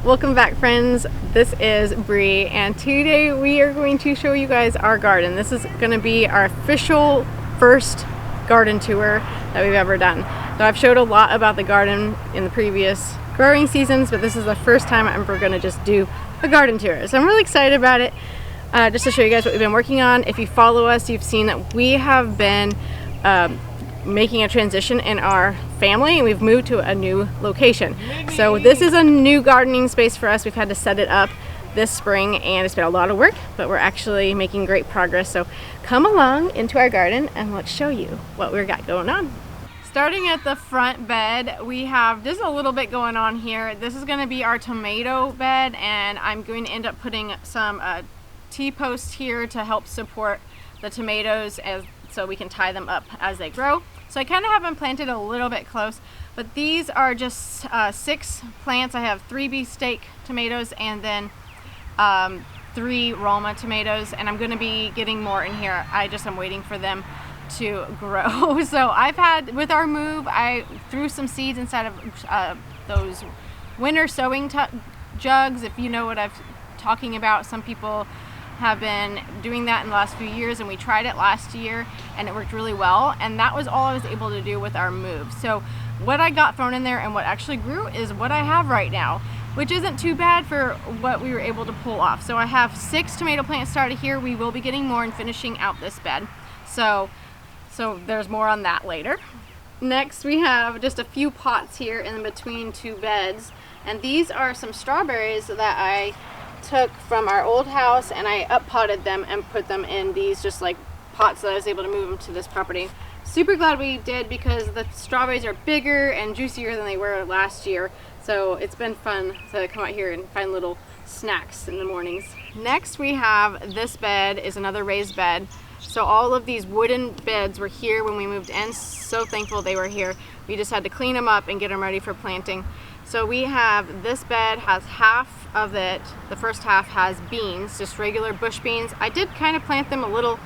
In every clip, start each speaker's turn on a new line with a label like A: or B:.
A: Welcome back, friends. This is Bree, and today we are going to show you guys our garden. This is going to be our official first garden tour that we've ever done. So I've showed a lot about the garden in the previous growing seasons, but this is the first time I'm ever going to just do a garden tour. So I'm really excited about it, just to show you guys what we've been working on. If you follow us, you've seen that we have been making a transition in our family, and we've moved to a new location. So this is a new gardening space for us. We've had to set it up this spring, and it's been a lot of work, but we're actually making great progress. So come along into our garden and let's show you what we've got going on. Starting at the front bed, we have just a little bit going on here. This is going to be our tomato bed, and I'm going to end up putting some T-posts here to help support the tomatoes so we can tie them up as they grow. So I kind of have them planted a little bit close, but these are just 6 plants. I have 3 beefsteak tomatoes and then 3 Roma tomatoes, and I'm going to be getting more in here. I'm waiting for them to grow. So I've had, with our move, I threw some seeds inside of those winter sowing jugs, if you know what I'm talking about. Some people have been doing that in the last few years, and we tried it last year and it worked really well, and that was all I was able to do with our move. So what I got thrown in there and what actually grew is what I have right now, which isn't too bad for what we were able to pull off. So I have 6 tomato plants started here. We will be getting more and finishing out this bed, so there's more on that later. Next, we have just a few pots here in between 2 beds, and these are some strawberries that I took from our old house, and I up potted them and put them in these just like pots that I was able to move them to this property. Super glad we did, because the strawberries are bigger and juicier than they were last year, so it's been fun to come out here and find little snacks in the mornings. Next, we have this bed is another raised bed. So all of these wooden beds were here when we moved in. So thankful they were here. We just had to clean them up and get them ready for planting. So we have, this bed has half of it, the first half has beans, just regular bush beans. I did kind of plant them a little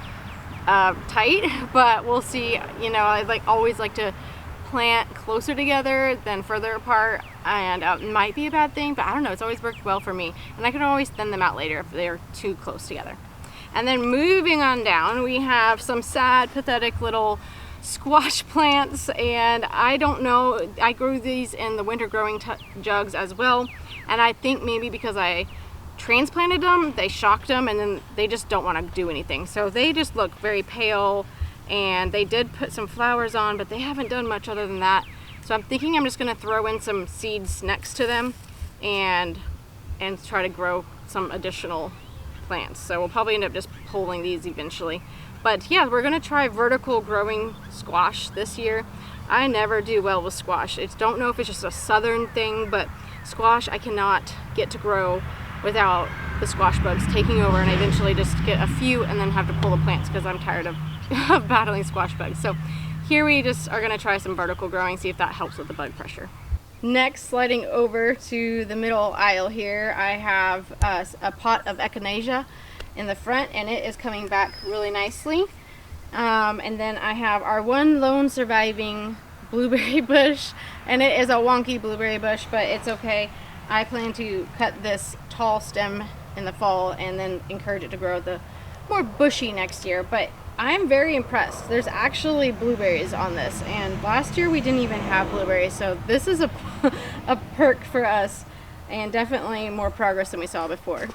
A: tight, but we'll see. You know, I always like to plant closer together than further apart, and it might be a bad thing, but I don't know, it's always worked well for me. And I can always thin them out later if they're too close together. And then moving on down, we have some sad, pathetic little squash plants, and I don't know, I grew these in the winter growing jugs as well, and I think maybe because I transplanted them, they shocked them, and then they just don't want to do anything. So they just look very pale, and they did put some flowers on, but they haven't done much other than that. So I'm thinking I'm just going to throw in some seeds next to them and try to grow some additional plants. So we'll probably end up just pulling these eventually. But yeah, we're gonna try vertical growing squash this year. I never do well with squash. I don't know if it's just a southern thing, but squash I cannot get to grow without the squash bugs taking over, and I eventually just get a few and then have to pull the plants because I'm tired of battling squash bugs. So here we just are gonna try some vertical growing, see if that helps with the bug pressure. Next, sliding over to the middle aisle here, I have a pot of echinacea in the front, and it is coming back really nicely. And then I have our one lone surviving blueberry bush, and it is a wonky blueberry bush, but it's okay. I plan to cut this tall stem in the fall and then encourage it to grow the more bushy next year. But I'm very impressed. There's actually blueberries on this, and last year we didn't even have blueberries, so this is a perk for us, and definitely more progress than we saw before.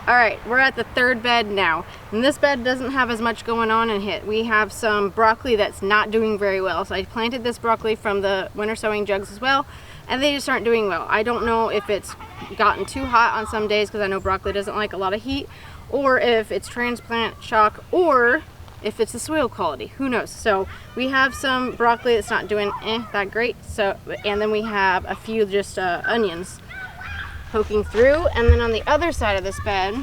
A: Alright, we're at the 3rd bed now, and this bed doesn't have as much going on in it. We have some broccoli that's not doing very well, so I planted this broccoli from the winter sowing jugs as well, and they just aren't doing well. I don't know if it's gotten too hot on some days, because I know broccoli doesn't like a lot of heat, or if it's transplant shock, or if it's the soil quality, who knows. So we have some broccoli that's not doing that great, so, and then we have a few just onions poking through. And then on the other side of this bed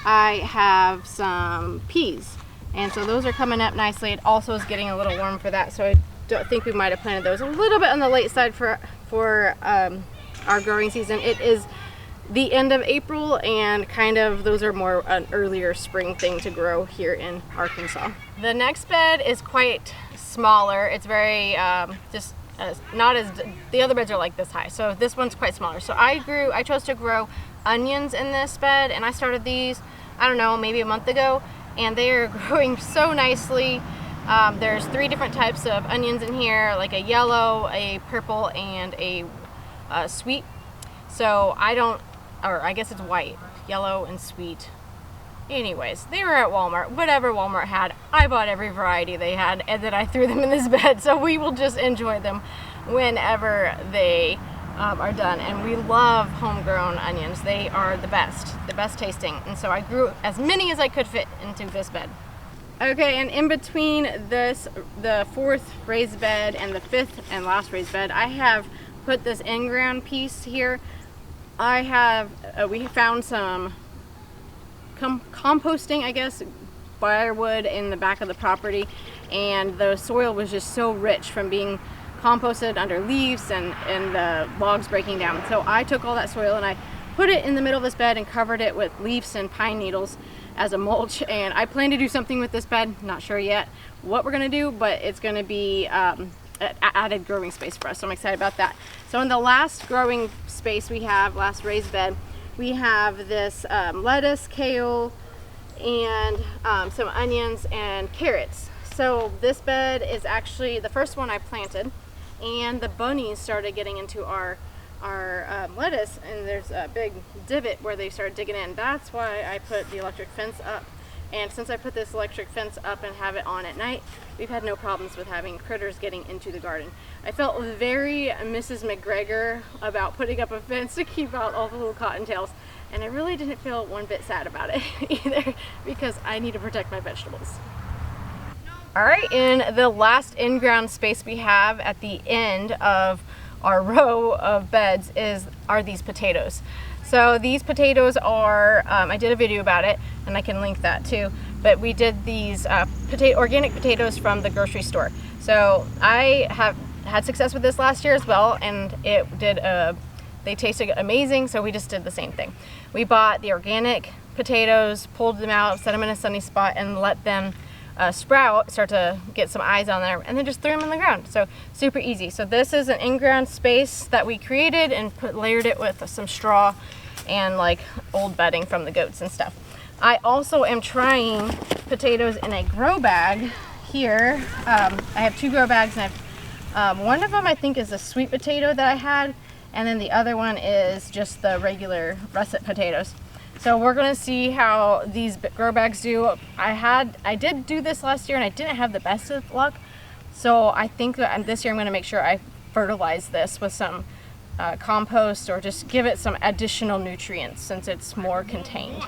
A: I have some peas, and so those are coming up nicely. It also is getting a little warm for that, so I don't think we might have planted those a little bit on the late side for our growing season. It is the end of April, and kind of those are more an earlier spring thing to grow here in Arkansas. The next bed is quite smaller. It's very just the other beds are like this high, so this one's quite smaller. So I chose to grow onions in this bed, and I started these, I don't know, maybe a month ago, and they are growing so nicely. There's 3 different types of onions in here, like a yellow, a purple, and a sweet. So I guess it's white, yellow, and sweet. Anyways, they were at Walmart. Whatever Walmart had, I bought every variety they had, and then I threw them in this bed. So we will just enjoy them whenever they are done. And we love homegrown onions. They are the best tasting. And so I grew as many as I could fit into this bed. Okay, and in between this, the 4th raised bed and the 5th and last raised bed, I have put this in-ground piece here. We found some composting, I guess, firewood in the back of the property, and the soil was just so rich from being composted under leaves and the logs breaking down. So I took all that soil and I put it in the middle of this bed and covered it with leaves and pine needles as a mulch, and I plan to do something with this bed. Not sure yet what we're gonna do, but it's gonna be added growing space for us, so I'm excited about that. So in the last growing space we have, last raised bed, we have this lettuce, kale, and some onions and carrots. So this bed is actually the first one I planted, and the bunnies started getting into our lettuce, and there's a big divot where they started digging in. That's why I put the electric fence up. And since I put this electric fence up and have it on at night, we've had no problems with having critters getting into the garden. I felt very Mrs. McGregor about putting up a fence to keep out all the little cottontails, and I really didn't feel one bit sad about it either, because I need to protect my vegetables. All right, in the last in-ground space we have at the end of our row of beds are these potatoes. So these potatoes are, I did a video about it, and I can link that too, but we did these organic potatoes from the grocery store. So I have had success with this last year as well, and they tasted amazing, so we just did the same thing. We bought the organic potatoes, pulled them out, set them in a sunny spot, and let them sprout, start to get some eyes on there, and then just threw them in the ground. So super easy. So this is an in-ground space that we created and layered it with some straw and like old bedding from the goats and stuff. I also am trying potatoes in a grow bag here. I have 2 grow bags, and one of them I think is a sweet potato that I had, and then the other one is just the regular russet potatoes. So we're gonna see how these grow bags do. I did do this last year and I didn't have the best of luck. So I think that this year I'm gonna make sure I fertilize this with some compost, or just give it some additional nutrients since it's more contained.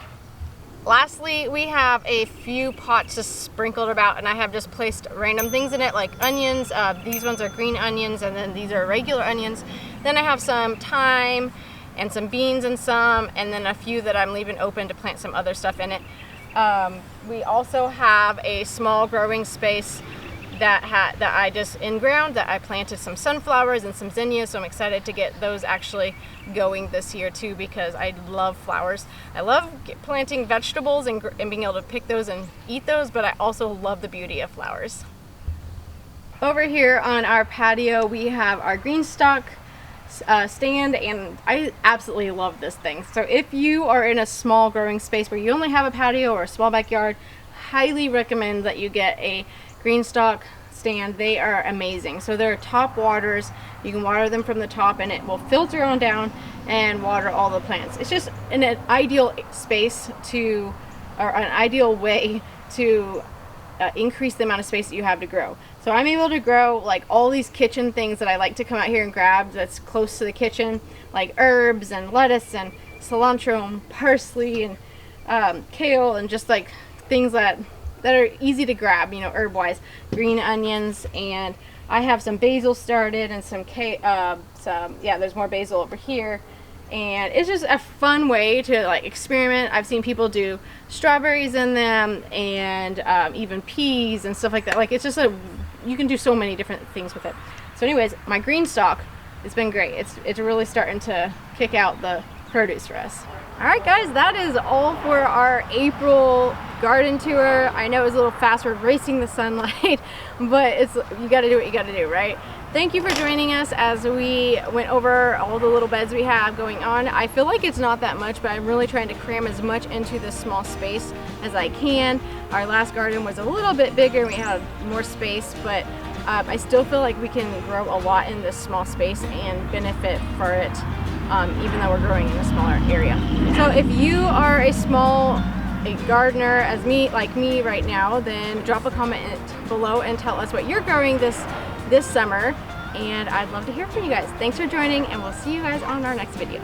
A: Lastly, we have a few pots just sprinkled about, and I have just placed random things in it, like onions. These ones are green onions, and then these are regular onions. Then I have some thyme and some beans and then a few that I'm leaving open to plant some other stuff in it. We also have a small growing space that I just in-ground, that I planted some sunflowers and some zinnias, so I'm excited to get those actually going this year too, because I love flowers. I love planting vegetables and being able to pick those and eat those, but I also love the beauty of flowers. Over here on our patio we have our green stock stand, and I absolutely love this thing. So if you are in a small growing space where you only have a patio or a small backyard, highly recommend that you get a green stock stand. They are amazing. So they're top waters. You can water them from the top and it will filter on down and water all the plants. It's just an ideal space to, or an ideal way to increase the amount of space that you have to grow. So I'm able to grow like all these kitchen things that I like to come out here and grab that's close to the kitchen, like herbs and lettuce and cilantro and parsley and kale, and just like things that are easy to grab, you know, herb wise. Green onions, and I have some basil started, and there's more basil over here. And it's just a fun way to like experiment. I've seen people do strawberries in them, and even peas and stuff like that. Like, it's just you can do so many different things with it. So anyways, my green stock, it's been great. It's really starting to kick out the produce for us. All right, guys, that is all for our April garden tour. I know it was a little fast, we're racing the sunlight, but you got to do what you got to do, right? Thank you for joining us as we went over all the little beds we have going on. I feel like it's not that much, but I'm really trying to cram as much into this small space as I can. Our last garden was a little bit bigger, we had more space, but I still feel like we can grow a lot in this small space and benefit for it, even though we're growing in a smaller area. So if you are a gardener like me right now, then drop a comment below and tell us what you're growing this summer, and I'd love to hear from you guys. Thanks for joining, and we'll see you guys on our next video.